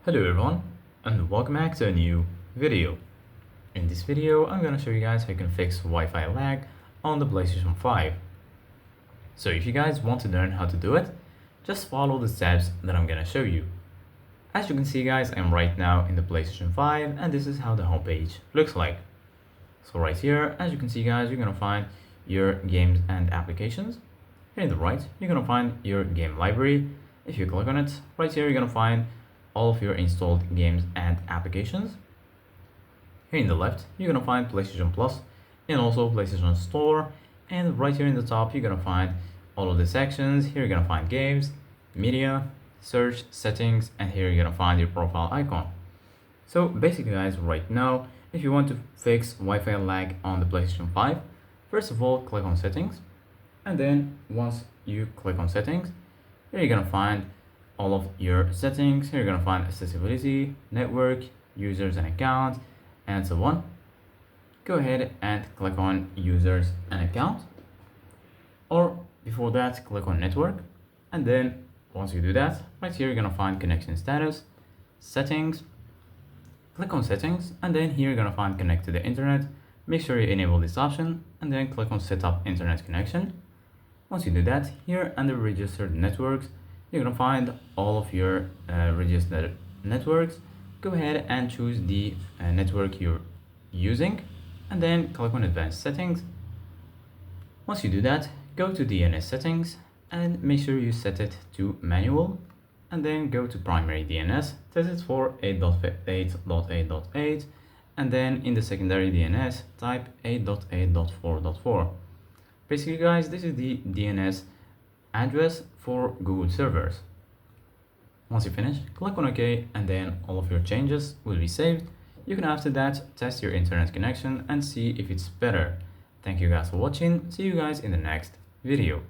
Hello everyone and welcome back to a new video. In this video I'm gonna show you guys how you can fix Wi-Fi lag on the PlayStation 5. So if you guys want to learn how to do it, just follow the steps that I'm gonna show you. As you can see guys, I'm right now in the PlayStation 5 and this is how the homepage looks like. So right here, as you can see guys, you're gonna find your games and applications. Here in the right, you're gonna find your game library. If you click on it, right here you're gonna find all of your installed games and applications. Here in the left, you're gonna find PlayStation Plus and also PlayStation Store. And right here in the top, you're gonna find all of the sections. Here you're gonna find games, media, search, settings, and here you're gonna find your profile icon. So basically guys, right now, if you want to fix Wi-Fi lag on the PlayStation 5, first of all, click on settings. And then once you click on settings, here you're gonna find all of your settings. Here you're gonna find accessibility, network, users and accounts, and so on. Go ahead and click on users and account, or before that click on network. And then once you do that, right here you're gonna find connection status, settings. Click on settings, and then here you're gonna find connect to the internet. Make sure you enable this option and then click on set up internet connection. Once you do that, here under registered networks, you're gonna find all of your registered networks. Go ahead and choose the network you're using and then click on advanced settings. Once you do that, go to DNS settings and make sure you set it to manual, and then go to primary DNS, set it for 8.8.8.8, and then in the secondary DNS type 8.8.4.4. Basically guys, this is the DNS address for Google servers. Once you finish, click on OK, and then all of your changes will be saved. You can after that test your internet connection and see if it's better. Thank you guys for watching. See you guys in the next video.